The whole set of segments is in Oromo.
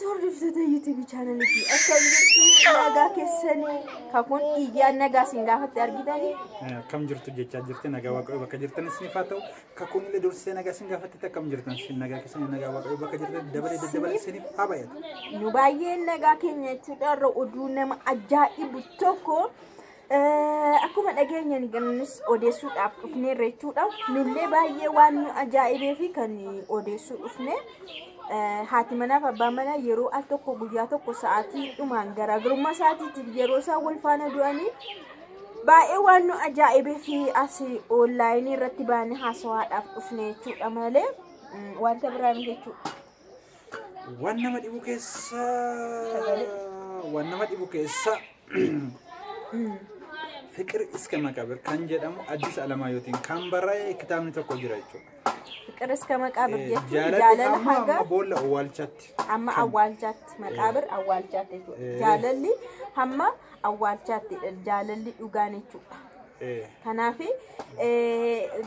hordoftoota YouTube channelii akkam jirtu nagaa keessanii kakun iyyaan nagaa siin gaafatti argitanii akkam jirtu jechaa jirti nagaa waaqayyo bakka jirtan isiniif haa ta'u kakun illee dursee nagaa siin gaafatti akkam jirtan sin nagaa keessanii nagaa waaqayyo bakka jirtan dabalee isiniif haa baay'atu nu baay'een nagaa keenya jechuudha irra oduu nama ajaa'ibu tokko akkuma dhageenyaan ganis odeessuudhaaf dhufnee jechuudha nullee baay'ee waan ajaa'ibee fi kan odeessuu dhufne haati manaa fi abbaan manaa yeroo al tokko guyyaa tokko sa'aatii dhumaan garaagarummaa sa'aatiitiif yeroo isaan wal faana du'anii baay'ee waan nu ajaa'ibee fi asii onlaayinii irratti baanee haasawaadhaaf dhufne jechuudha malee wanta biraan jechuudha. Waan nama dhibu keessa Fikir Iska Maqaabir kan jedhamu Addis Alamaayyootiin kan barraa'e kitaabni tokko jira jechuudha. Fikir Iska Maqaabir jechuun jaalala hanga boolla awwaalchaatti. Amma awwaalchaatti maqaabir awwaalchaatti jechuudha. Jaalalli hamma awwaalchaatti jaalalli dhugaan jechuudha. Kanaaf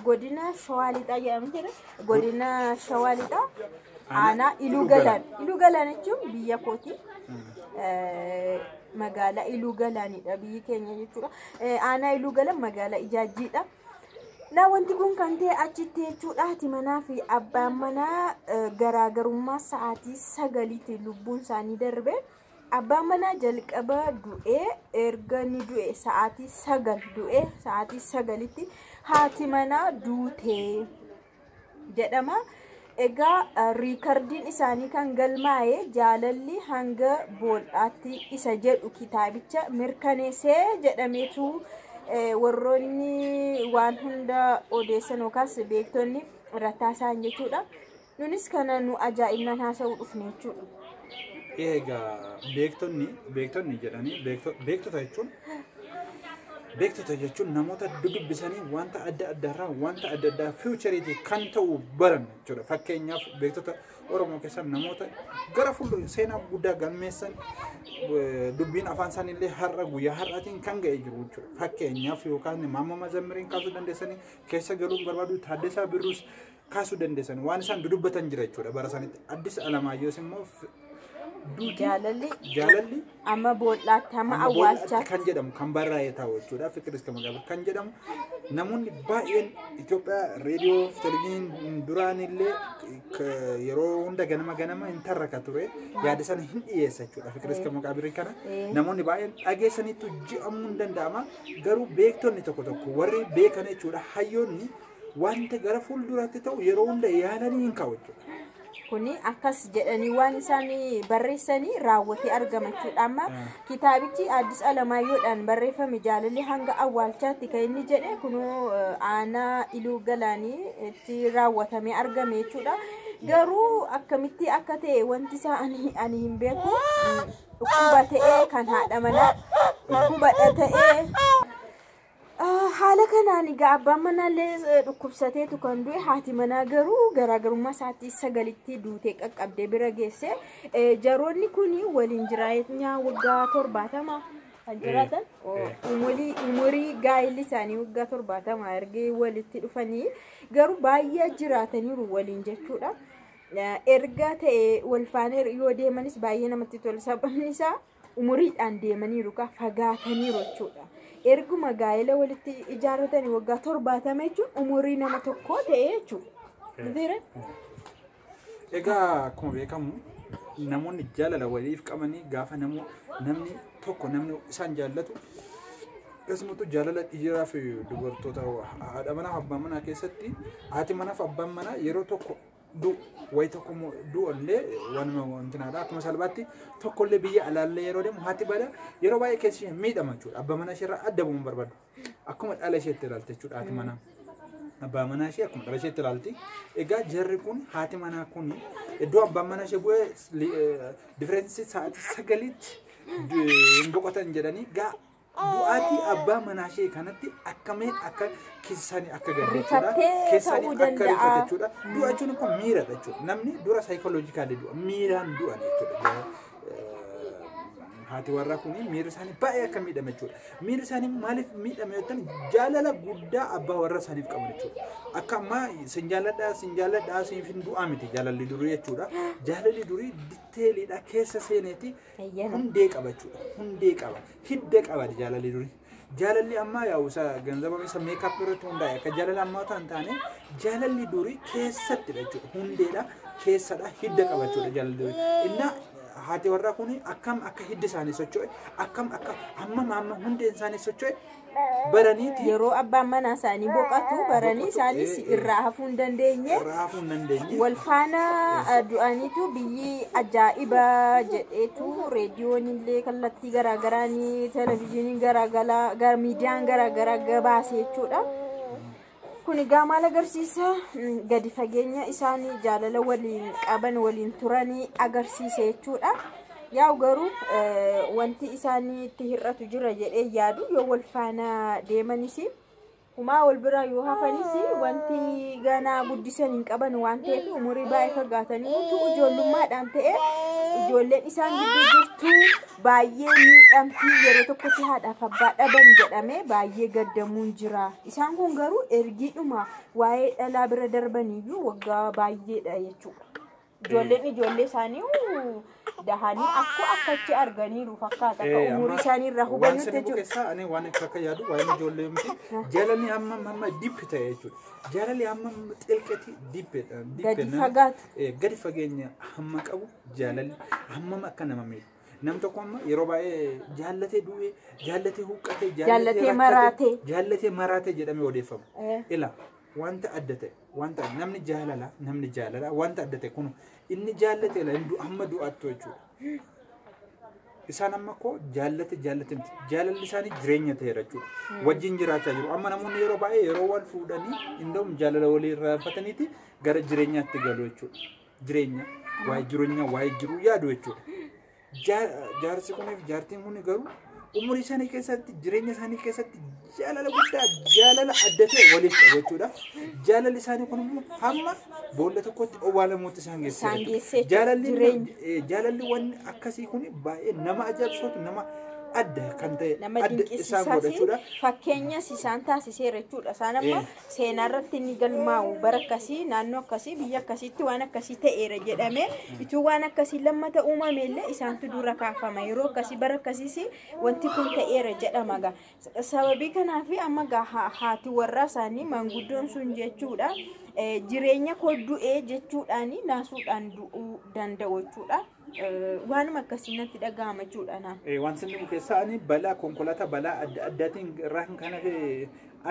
godina Shawaa Lixaa jedhamu jira. Godina Shawaa Lixaa aanaa Iluu Galaan jechuun biyya kooti. Magaalaa Iluu Galaanidha biyyi keenya jechuudha. Aanaa Iluu Galaan magaalaa Ijaajjiidha. Wanti kun kan ta'e achitti jechuudha. Haati manaa fi abbaan manaa garaagarummaa sa'aatii 9 lubbuun isaanii darbe. Abbaan manaa jalqaba du'ee erga ni du'e sa'aatii 9 du'e sa'aatii 9tti haati manaa duutee jedhama. Egaa riikardiin isaanii kan galmaa'ee jaalalli hanga boodhaatti isa jedhu kitaabicha mirkaneessee jedhameetu warroonni waan hunda odeessan yookaas beektonni rattaasaan jechuudha. Nunis kana nu ajaa'ibnaan haasa'uu dhufne jechuudha. Egaa beektonni jedhanii beektota jechuun namoota dubbisanii wanta adda addaarraa wanta adda addaa fiichariitii kan ta'u baran jechuudha. Fakkeenyaaf beektota Oromoo keessaa namoota gara fuuldura seenaa guddaa galmeessan dubbiin afaan isaaniillee har'a guyyaa har'aatiin kan ga'ee jiru jechuudha. Fakkeenyaaf yookaan Maammoo Mazammiriin kaasuu dandeessanii keessa galuun barbaadu Taaddasaa Birruus kaasuu dandeessanii waan isaan dubbatan jira jechuudha. Bara sanitti Addis Alamaayyoos immoo jaalalli amma boodhaatti hamma awwaalchaatti kan jedhamu kan barraa'ee taa'u jechuudha. Fikir Iska Maqaabir kan jedhamu namoonni baay'een Itoophiyaa reediyoo fi televezyiiniin duraan illee yeroo hunda ganama hin tarraka ture yaada sana hin dhiyeessa jechuudha. Fikir Iska Maqaabir kana namoonni baay'een dhageessaniitu ji'amuu hin danda'ama. Garuu beektonni tokko warri beekan jechuudha hayyoonni wanta gara fuulduraatti ta'u yeroo hunda yaalanii hin kaa'u jechuudha. Kuni akkas jedhanii waan isaanii barreessanii raawwatee argama jechuudha. Amma kitaabichi Addis Alamaayyoodhaan barreeffame jaalalli hanga awwaalchaatti kan inni jedhe kunoo aanaa Iluu Galaanii itti raawwatamee argame jechuudha. Garuu akkamitti akka ta'e wanti isaa ani hin beeku. Dhukkuba ta'ee kan haadha manaa dhukkubadha ta'ee haala kanaan egaa abbaan manaallee dhukkubsateetu kan du'e haati manaa garuu garaagarummaa sa'aatii 9tti duutee qaqqabdee bira geesse. Jaroonni kun waliin jireenya waggaa 70 kan jiraatan umurii gaa'illi isaanii waggaa 70 erga walitti dhufanii garuu baay'ee jiraataniiru waliin jechuudha. Erga ta'e wal faana yoo deemanis baay'ee namatti tola sababni isaa umuriidhaan deemaniiru ka fagaataniiru jechuudha. Erguma gaa'ela walitti ijaarratanii waggaa 70 jechuun umurii nama tokkoo ta'e jechuudha. Egaa akkuma beekamu namoonni jaalala waliif qabanii gaafa namni tokko namni isaan jaallatu keessumattuu jaalala dhiiraa fi dubartoota haadha manaa fi abbaan manaa keessatti haati manaa fi abbaan manaa yeroo tokko wayi tokko du'allee wantinaadha akkuma salphaatti tokkollee biyya alaallee yeroo deemu haati bada yeroo baay'ee keessi ishee miidhama jechuudha. Abbaa manaa isheerraa adda bu'uun barbaadu akkuma dhala isheetti ilaalti jechuudha haati manaa. Abbaa manaa ishee akkuma dhala isheetti ilaalti. Egaa jarri kun haati manaa kun iddoo abbaan manaa ishee bu'ee differensi sa'aatii 9tti hin boqotan jedhanii gaa du'aatii abbaa manaa ishee kanatti akkamiin akka keessanii akka gaddeessuudha keessanii akka rifate jechuudha. Du'a jechuun kun miiradha jechuudha. Namni dura saayikooloojikaalii du'a miiraan du'an jechuudha. haati warraa kun miirri isaanii baay'ee akka miidhame jechuudha. Miirri isaanii maaliif miidhame jettan jaalala guddaa abbaa warra isaaniif qaban jechuudha. Akka ammaa sin jaalladhaa siif hin du'aa miti jaalalli durii jechuudha. Jaalalli durii ditteeliidha keessa seeneeti hundee qaba jechuudha. Hundee qaba. Hidda qaba jaalalli durii. Jaalalli ammaa yaa'u isa ganzaba isa meekaap irratti hundaa'e akka jaalala ammaa ta'an taane jaalalli durii keessattidha jechuudha. Hundeedha keessadha hidda qaba jechuudha jaalalli durii. Inna haati warraa kun akkam akka hiddi isaanii socho'e akkam akka hammam hundeen isaanii socho'e baraniiti yeroo abbaan manaa isaanii boqatu baranii isaanis irraa hafuu hin dandeenye wal faana du'aniitu biyyi ajaa'ibaa jedheetu reediyoon illee kallattii garaagaraanii televezyiiniin garaagaraa miidiyaan garaagaraa gabaase jechuudha. Kun egaa maal agarsiisa gadi fageenya isaanii jaalala waliin qaban waliin turanii agarsiisa jechuudha. Yaa garuu wanti isaanii itti hir'atu jira jedhee yaadu yoo wal faana deemanis humaa wal bira yoo hafanis wanti ganaa guddisan hin qaban waan ta'eef umurii baay'ee fagaatanii utuu ijoollummaadhaan ta'e ijoolleen isaan gidduu jirtu baay'ee miidhamtii yeroo tokkotti haadhaaf abbaa dhaban jedhame baay'ee gaddamuun jira. Isaan kun garuu ergiidhuma waa'ee dhalaa bira darbaniyyuu waggaa baay'eedha jechuudha. Ijoollee isaanii dahanii akkachi arganiiru fakkaata akka umurii isaanii irraa hubannutti jechuudha. Ani waan akka yaadu waa'ee ijoollee miti jaalalli amma dippi ta'e jechuudha. Jaalalli amma xilqati dippedha. Gadi fageenya hamma qabu jaalalli hammam akka nama miidhu. Nam tokko amma yeroo baay'ee jaallatee du'ee jaallatee huqqatee jaallatee maraatee jedhamee odeeffama. Ila wanta adda ta'e wanta namni jaalala wanta adda ta'e kun inni jaallate la amma du'attu jechuudha. Isaan amma ko jaallate miti jaalalli isaanii jireenya ta'eera jechuudha. Wajjin jiraachaa jiru. Amma namoonni yeroo baay'ee yeroo wal fuudhanii indoom jaalala walii irraanfataniiti gara jireenyaatti galu jechuudha. Jireenya waa'ee jiruu yaadu jechuudha. Jaarsi kuniif jaartiin kuni garuu umurii isaanii keessatti jireenya isaanii keessatti jaalala guddaa jaalala adda ta'e waliif qabu jechuudha. Jaalalli isaanii kun immoo hamma boolla tokkotti owwaalamuutti isaan geessisa. Jaalalli wanni akkasii kun baay'ee nama ajaa'ibsiisu nama adda kan ta'e adda isaan godhachuudha. Fakkeenyas isaan taasiseera jechuudha. Isaan amma seenaa irratti ni galmaa'u bara akkasii naannoo akkasii biyya akkasiitti waan akkasii ta'eera jedhame ituu waan akkasii lammata uumame illee isaantu dura kaafama yeroo akkasii bara akkasiis wanti kun ta'eera jedhama gaa. Sababii kanaaf amma gaa haati warraa isaanii manguddoon sun jechuudha jireenya koo du'ee jechuudhaan naasuudhaan du'uu danda'u jechuudha. Waanuma akkasii natti dhaga'ama jechuudha naan. Wanti inni keessaa ani balaa konkolaataa balaa adda addaatiin irraa kan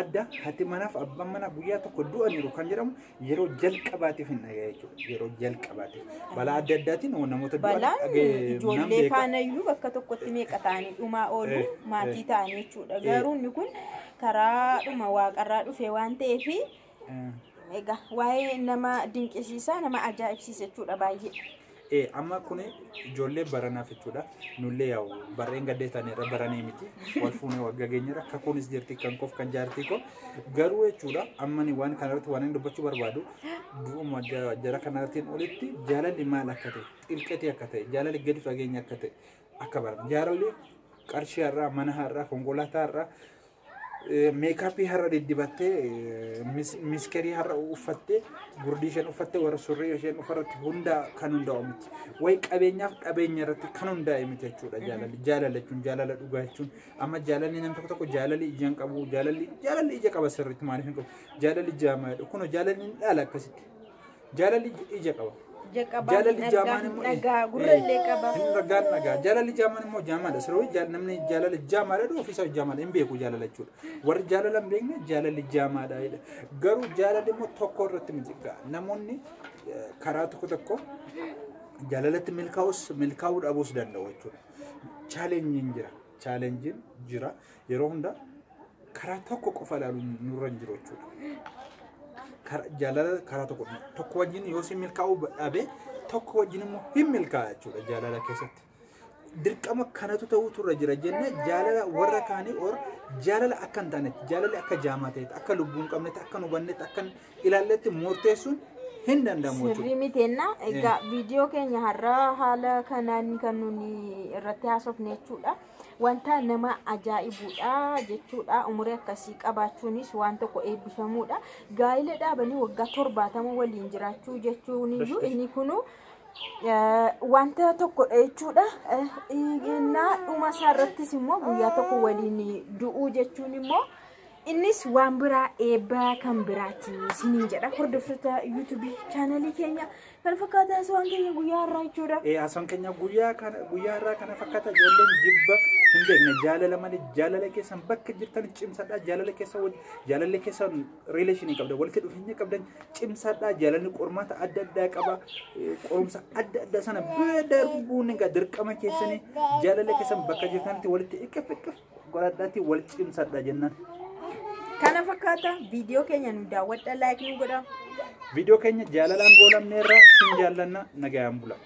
adda haati manaaf abbaan manaa guyyaa tokko du'aniiru kan jedhamu yeroo jalqabaatiif hin dhaga'e jechuudha. Yeroo jalqabaatiif balaa adda addaatiin namoota balaan ijoollee faana iyyuu bakka tokkotti meeqa ta'anii dhumaa oolu maatii ta'anii jechuudha. Garuu inni kun karaa dhuma waaqarraa dhufe waan ta'eef egaa waa'ee nama dinqisiisaa nama ajaa'ibsiisa jechuudha baay'ee. Amma kun ijoollee baranaaf jechuudha. Nullee yaa'u barreen gaddee ta'an irra baranii miti. Wal fuunee waggaa geenyarra akka kunis jirti kan koof kan jaartii koo garuu jechuudha. Amma ni waan kanarratti waan inni dubbachuu barbaadu du'uma jara kanarrattiin olitti jaalalli maal akka ta'e xilqatii akka ta'e jaalalli gadi fageenya akka ta'e akka barame jaalalli qarshii har'aa mana har'aa konkolaataa har'aa meekaappii har'a diddibattee miskirii har'a uffattee gurdii isheen uffattee warra surrii isheen uffarratti hundaa kan hundaa'u miti. Wayi qabeenyaaf dhabeenya irratti kan hundaa'e miti jechuudha jaalalli. Jaalala jechuun jaalala dhugaa jechuun amma jaalalli namni tokko jaalalli ija hin qabu jaalalli ija qaba sirriitti maaliif hin qabu jaalalli jaamaa jedhu kun jaalalli hin dhaala akkasitti jaalalli ija qaba. Jaalalli jaamaan immoo gurrallee qaba. Nagaan nagaa jaalalli jaamaan immoo jaamaadha. Sirrii namni jaalalli jaamaadha dhufu isa jaamaadha hin beeku jaalala jechuudha. Warri jaalala hin beekne jaalalli jaamaadha. Garuu jaalalli immoo tokko irratti miti. Namoonni karaa tokko jaalalatti milkaa'uu dhabuus danda'u jechuudha. Chaalenjiin jira yeroo hunda karaa tokko qofa ilaaluun nurra hin jiru jechuudha. Jaalala karaa tokko wajjin yoo si milkaa'uu dhabe tokko wajjin immoo hin milkaa'a jechuudha jaalala keessatti. Dirqama kanatu ta'utu irra jira jennee jaalala warra kaanii jaalala akka hin taanetti jaalalli akka jaamaa ta'etti akka lubbuu hin qabnetti akka hin hubannetti akka hin ilaalletti murteessuun hin danda'amu sirrii miteenna egaa viidiyoo keenya har'a haala kanaan kan nuni irratti haasofne jechuudha. Wanta nama ajaa'ibuudha jechuudha. Umurii akkasii qabaachuunis waan tokko eebbifamuudha. Gaa'ila dhaabanii waggaa 70 waliin jiraachuu jechuun iyyuu inni kunu wanta tokko jechuudha. Innaa dhuma isaarrattis immoo guyyaa tokko waliin du'uu jechuun immoo innis waan biraa eebbaa kan biraati isiniin jedha. Hordoftoota YouTube channelii keenya kan fakkaata aswaan keenya guyyaa har'aa jechuudha. Aswaan keenya guyyaa har'aa kana fakkaata ijoolleen jibba hin beekne jaalala malee jaalala keessan bakka jirtan cimsadhaa jaalala keessan reeleeshinii qabdan walitti dhufeenya qabdan cimsadhaa jaalalli qormaata adda addaa qaba qorumsa adda addaa sana darbuun egaa dirqama keessanii jaalala keessan bakka jirtanitti walitti iqqif godhadhaatti wal cimsadhaa jennaan. Kana fakkaata viidiyoo keenya nu daawwadhaa like nu godhaa. Viidiyoo keenya jaalalaan goolamneerra sin jaallanna nagayaan bula.